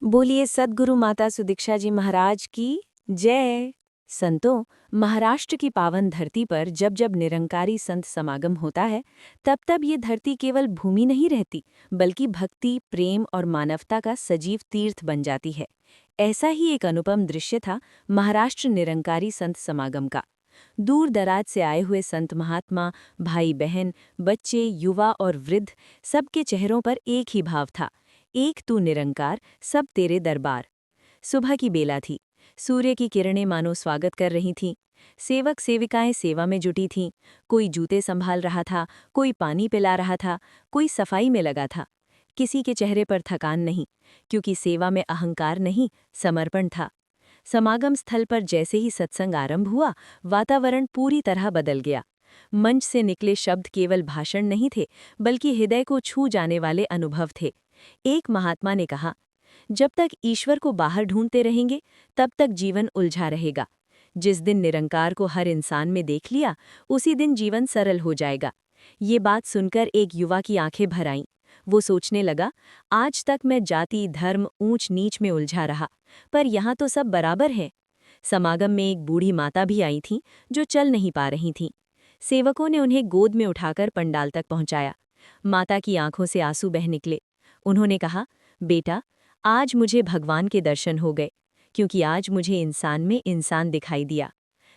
बोलिए सद्गुरु माता सुदीक्षा जी महाराज की जय। संतों, महाराष्ट्र की पावन धरती पर जब जब निरंकारी संत समागम होता है, तब तब ये धरती केवल भूमि नहीं रहती, बल्कि भक्ति, प्रेम और मानवता का सजीव तीर्थ बन जाती है। ऐसा ही एक अनुपम दृश्य था महाराष्ट्र निरंकारी संत समागम का। दूर दराज से आए हुए संत महात्मा, भाई बहन, बच्चे, युवा और वृद्ध, सबके चेहरों पर एक ही भाव था, एक तू निरंकार, सब तेरे दरबार। सुबह की बेला थी। सूर्य की किरणें मानो स्वागत कर रही थीं। सेवक सेविकाएं सेवा में जुटी थीं। कोई जूते संभाल रहा था, कोई पानी पिला रहा था, कोई सफाई में लगा था। किसी के चेहरे पर थकान नहीं, क्योंकि सेवा में अहंकार नहीं, समर्पण था। समागम स्थल पर जैसे ही सत्संग आरंभ हुआ, वातावरण पूरी तरह बदल गया। मंच से निकले शब्द केवल भाषण नहीं थे, बल्कि हृदय को छू जाने वाले अनुभव थे। एक महात्मा ने कहा, जब तक ईश्वर को बाहर ढूंढते रहेंगे, तब तक जीवन उलझा रहेगा। जिस दिन निरंकार को हर इंसान में देख लिया, उसी दिन जीवन सरल हो जाएगा। ये बात सुनकर एक युवा की आंखें भर आईं। वो सोचने लगा, आज तक मैं जाति, धर्म, ऊंच नीच में उलझा रहा, पर यहाँ तो सब बराबर है। समागम में एक बूढ़ी माता भी आई थी, जो चल नहीं पा रही थीं। सेवकों ने उन्हें गोद में उठाकर पंडाल तक पहुंचाया। माता की आंखों से आंसू बह निकले। उन्होंने कहा, बेटा, आज मुझे भगवान के दर्शन हो गए, क्योंकि आज मुझे इंसान में इंसान दिखाई दिया।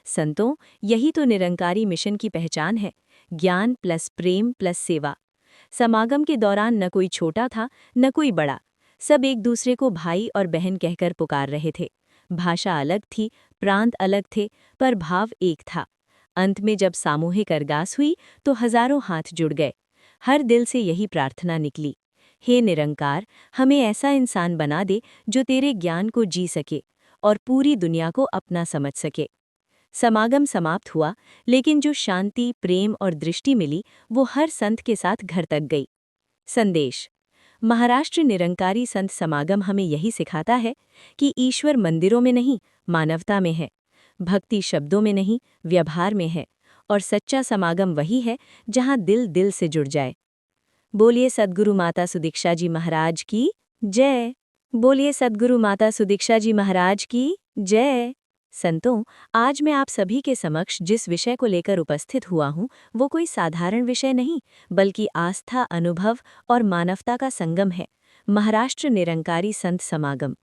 संतों, यही तो निरंकारी मिशन की पहचान है, ज्ञान प्लस प्रेम प्लस सेवा। समागम के दौरान न कोई छोटा था, न कोई बड़ा। सब एक दूसरे को भाई और बहन कहकर पुकार रहे थे। भाषा अलग थी, प्रांत अलग थे, पर भाव एक था। अंत में जब सामूहिक अरदास हुई, तो हजारों हाथ जुड़ गए। हर दिल से यही प्रार्थना निकली, हे निरंकार, हमें ऐसा इंसान बना दे जो तेरे ज्ञान को जी सके और पूरी दुनिया को अपना समझ सके। समागम समाप्त हुआ, लेकिन जो शांति, प्रेम और दृष्टि मिली, वो हर संत के साथ घर तक गई। संदेश: महाराष्ट्र निरंकारी संत समागम हमें यही सिखाता है कि ईश्वर मंदिरों में नहीं, मानवता में है। भक्ति शब्दों में नहीं, व्यवहार में है। और सच्चा समागम वही है जहाँ दिल दिल से जुड़ जाए। बोलिए सद्गुरु माता सुदीक्षा जी महाराज की जय। बोलिए सद्गुरु माता सुदीक्षा जी महाराज की जय। संतों, आज मैं आप सभी के समक्ष जिस विषय को लेकर उपस्थित हुआ हूँ, वो कोई साधारण विषय नहीं, बल्कि आस्था, अनुभव और मानवता का संगम है। महाराष्ट्र निरंकारी संत समागम।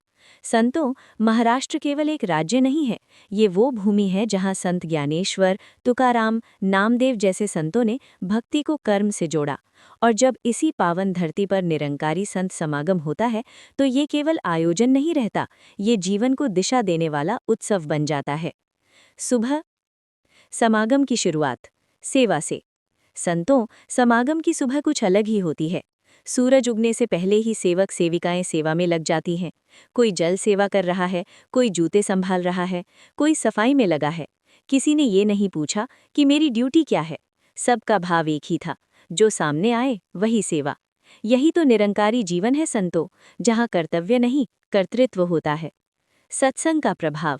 संतों, महाराष्ट्र केवल एक राज्य नहीं है, ये वो भूमि है जहाँ संत ज्ञानेश्वर, तुकाराम, नामदेव जैसे संतों ने भक्ति को कर्म से जोड़ा। और जब इसी पावन धरती पर निरंकारी संत समागम होता है, तो ये केवल आयोजन नहीं रहता, ये जीवन को दिशा देने वाला उत्सव बन जाता है। सुबह समागम की शुरुआत सेवा से। संतों, समागम की सुबह कुछ अलग ही होती है। सूरज उगने से पहले ही सेवक सेविकाएं सेवा में लग जाती हैं। कोई जल सेवा कर रहा है, कोई जूते संभाल रहा है, कोई सफाई में लगा है। किसी ने ये नहीं पूछा कि मेरी ड्यूटी क्या है। सबका भाव एक ही था, जो सामने आए वही सेवा। यही तो निरंकारी जीवन है संतों, जहाँ कर्तव्य नहीं, कर्तृत्व होता है। सत्संग का प्रभाव।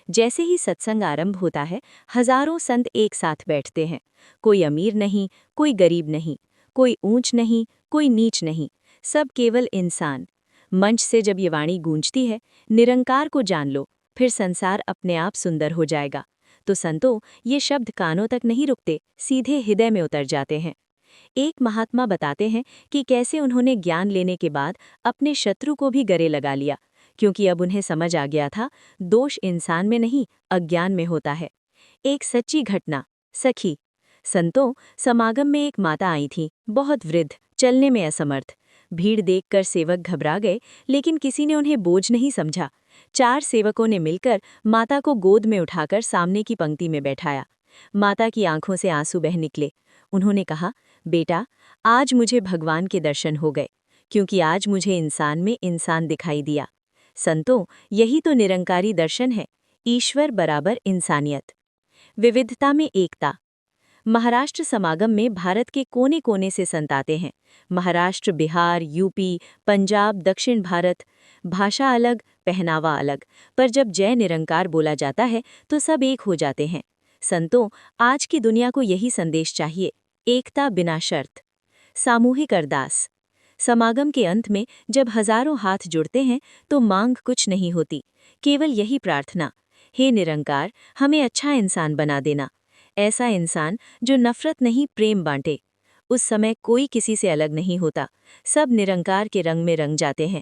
जैसे ही सत्संग आरंभ होता है, हजारों संत एक साथ बैठते हैं। कोई अमीर नहीं, कोई गरीब नहीं, कोई ऊंच नहीं, कोई नीच नहीं, सब केवल इंसान। मंच से जब ये वाणी गूंजती है, निरंकार को जान लो, फिर संसार अपने आप सुंदर हो जाएगा। तो संतों, ये शब्द कानों तक नहीं रुकते, सीधे हृदय में उतर जाते हैं। एक महात्मा बताते हैं कि कैसे उन्होंने ज्ञान लेने के बाद अपने शत्रु को भी गले लगा लिया, क्योंकि अब उन्हें समझ आ गया था, दोष इंसान में नहीं, अज्ञान में होता है। एक सच्ची घटना, सखी। संतों, समागम में एक माता आई थी, बहुत वृद्ध, चलने में असमर्थ। भीड़ देखकर सेवक घबरा गए, लेकिन किसी ने उन्हें बोझ नहीं समझा। 4 सेवकों ने मिलकर माता को गोद में उठाकर सामने की पंक्ति में बैठाया। माता की आंखों से आंसू बह निकले। उन्होंने कहा, बेटा, आज मुझे भगवान के दर्शन हो गए, क्योंकि आज मुझे इंसान में इंसान दिखाई दिया। संतों, यही तो निरंकारी दर्शन है, ईश्वर बराबर इंसानियत। विविधता में एकता। महाराष्ट्र समागम में भारत के कोने कोने से संत आते हैं। महाराष्ट्र, बिहार, यूपी, पंजाब, दक्षिण भारत। भाषा अलग, पहनावा अलग, पर जब जय निरंकार बोला जाता है, तो सब एक हो जाते हैं। संतों, आज की दुनिया को यही संदेश चाहिए, एकता बिना शर्त। सामूहिक अरदास। समागम के अंत में जब हजारों हाथ जुड़ते हैं तो मांग कुछ नहीं होती, केवल यही प्रार्थना, हे निरंकार, हमें अच्छा इंसान बना देना, ऐसा इंसान जो नफरत नहीं प्रेम बांटे। उस समय कोई किसी से अलग नहीं होता, सब निरंकार के रंग में रंग जाते हैं।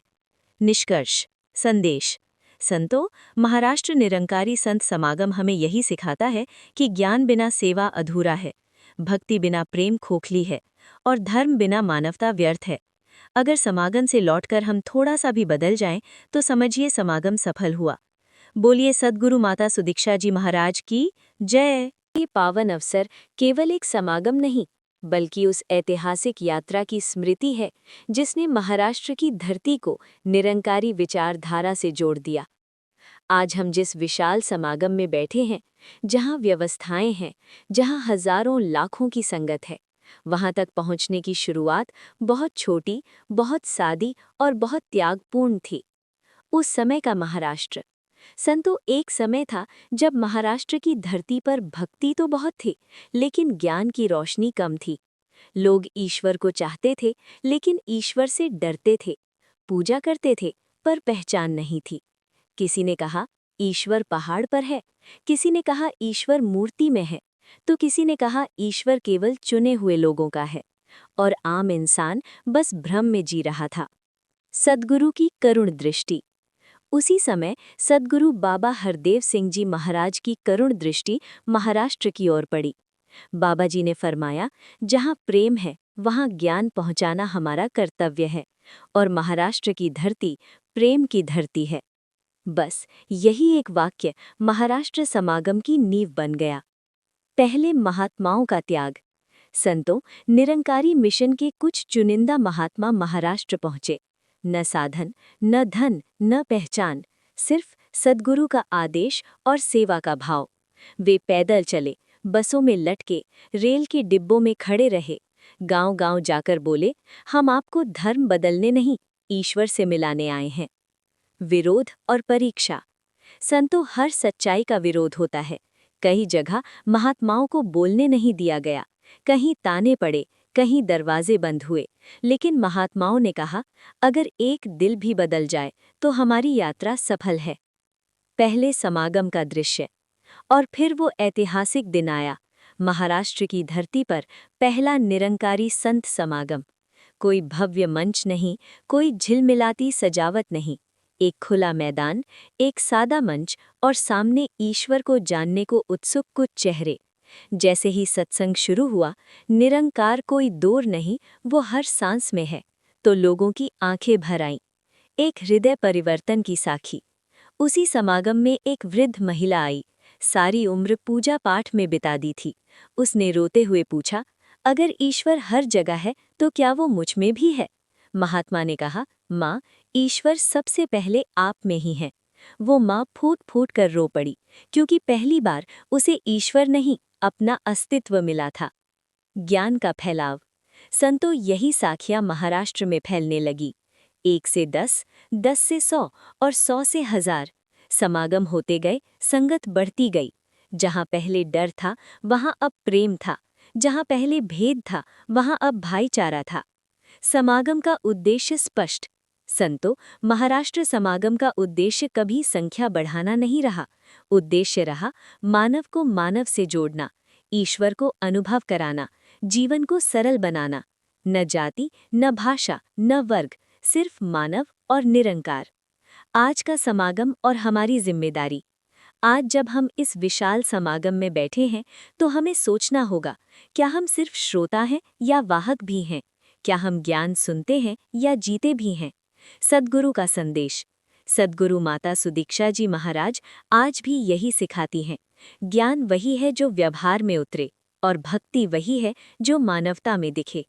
निष्कर्ष, संदेश। संतों, महाराष्ट्र निरंकारी संत समागम हमें यही सिखाता है कि ज्ञान बिना सेवा अधूरा है, भक्ति बिना प्रेम खोखली है और धर्म बिना मानवता व्यर्थ है। अगर समागम से लौटकर हम थोड़ा सा भी बदल जाएं तो समझिए समागम सफल हुआ। बोलिए सद्गुरु माता सुदीक्षा जी महाराज की जय। ये पावन अवसर केवल एक समागम नहीं, बल्कि उस ऐतिहासिक यात्रा की स्मृति है जिसने महाराष्ट्र की धरती को निरंकारी विचारधारा से जोड़ दिया। आज हम जिस विशाल समागम में बैठे हैं, जहां व्यवस्थाएं हैं, जहां हजारों लाखों की संगत है, वहां तक पहुंचने की शुरुआत बहुत छोटी, बहुत सादी और बहुत त्यागपूर्ण थी। उस समय का महाराष्ट्र, संतो, एक समय था जब महाराष्ट्र की धरती पर भक्ति तो बहुत थी, लेकिन ज्ञान की रोशनी कम थी। लोग ईश्वर को चाहते थे, लेकिन ईश्वर से डरते थे। पूजा करते थे, पर पहचान नहीं थी। किसी ने कहा ईश्वर पहाड़ पर है, किसी ने कहा ईश्वर मूर्ति में है, तो किसी ने कहा ईश्वर केवल चुने हुए लोगों का है। और आम इंसान बस भ्रम में जी रहा था। सद्गुरु की करुण दृष्टि। उसी समय सद्गुरु बाबा हरदेव सिंह जी महाराज की करुण दृष्टि महाराष्ट्र की ओर पड़ी। बाबा जी ने फरमाया, जहाँ प्रेम है वहाँ ज्ञान पहुँचाना हमारा कर्तव्य है, और महाराष्ट्र की धरती प्रेम की धरती है। बस यही एक वाक्य महाराष्ट्र समागम की नींव बन गया। पहले महात्माओं का त्याग। संतों, निरंकारी मिशन के कुछ चुनिंदा महात्मा महाराष्ट्र पहुंचे। न साधन, न धन, न पहचान, सिर्फ सद्गुरु का आदेश और सेवा का भाव। वे पैदल चले, बसों में लटके, रेल के डिब्बों में खड़े रहे, गांव-गांव जाकर बोले, हम आपको धर्म बदलने नहीं, ईश्वर से मिलाने आए हैं। विरोध और परीक्षा। संतों, हर सच्चाई का विरोध होता है। कई जगह महात्माओं को बोलने नहीं दिया गया, कहीं ताने पड़े, कहीं दरवाजे बंद हुए, लेकिन महात्माओं ने कहा, अगर एक दिल भी बदल जाए तो हमारी यात्रा सफल है। पहले समागम का दृश्य, और फिर वो ऐतिहासिक दिन आया, महाराष्ट्र की धरती पर पहला निरंकारी संत समागम। कोई भव्य मंच नहीं, कोई झिलमिलाती सजावट नहीं, एक खुला मैदान, एक सादा मंच और सामने ईश्वर को जानने को उत्सुक कुछ चेहरे। जैसे ही सत्संग शुरू हुआ, निरंकार कोई दूर नहीं, वो हर सांस में है, तो लोगों की आंखें भर आईं। एक हृदय परिवर्तन की साखी। उसी समागम में एक वृद्ध महिला आई, सारी उम्र पूजा पाठ में बिता दी थी। उसने रोते हुए पूछा, अगर ईश्वर हर जगह है तो क्या वो मुझ में भी है? महात्मा ने कहा, माँ, ईश्वर सबसे पहले आप में ही है। वो माँ फूट फूट कर रो पड़ी, क्योंकि पहली बार उसे ईश्वर नहीं, अपना अस्तित्व मिला था। ज्ञान का फैलाव। संतो, यही साखियां महाराष्ट्र में फैलने लगी। 1 से 10, 10 से 100 और 100 से 1000। समागम होते गए, संगत बढ़ती गई। जहां पहले डर था, वहां अब प्रेम था। जहां पहले भेद था, वहां अब भाईचारा था। समागम का उद्देश्य स्पष्ट। संतो, महाराष्ट्र समागम का उद्देश्य कभी संख्या बढ़ाना नहीं रहा। उद्देश्य रहा मानव को मानव से जोड़ना, ईश्वर को अनुभव कराना, जीवन को सरल बनाना। न जाति, न भाषा, न वर्ग, सिर्फ मानव और निरंकार। आज का समागम और हमारी जिम्मेदारी। आज जब हम इस विशाल समागम में बैठे हैं, तो हमें सोचना होगा, क्या हम सिर्फ श्रोता हैं या वाहक भी हैं? क्या हम ज्ञान सुनते हैं या जीते भी हैं? सद्गुरु का संदेश। सद्गुरु माता सुदीक्षा जी महाराज आज भी यही सिखाती हैं। ज्ञान वही है जो व्यवहार में उतरे, और भक्ति वही है जो मानवता में दिखे।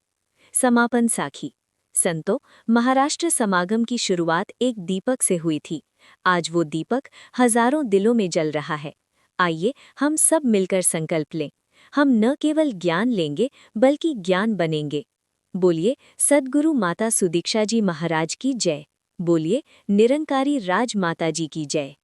समापन साखी। संतो, महाराष्ट्र समागम की शुरुआत एक दीपक से हुई थी। आज वो दीपक हजारों दिलों में जल रहा है। आइए हम सब मिलकर संकल्प लें, हम न केवल ज्ञान लेंगे बल्कि ज्ञान बनेंगे। बोलिए सद्गुरु माता सुदीक्षा जी महाराज की जय। बोलिए निरंकारी राज माता जी की जय।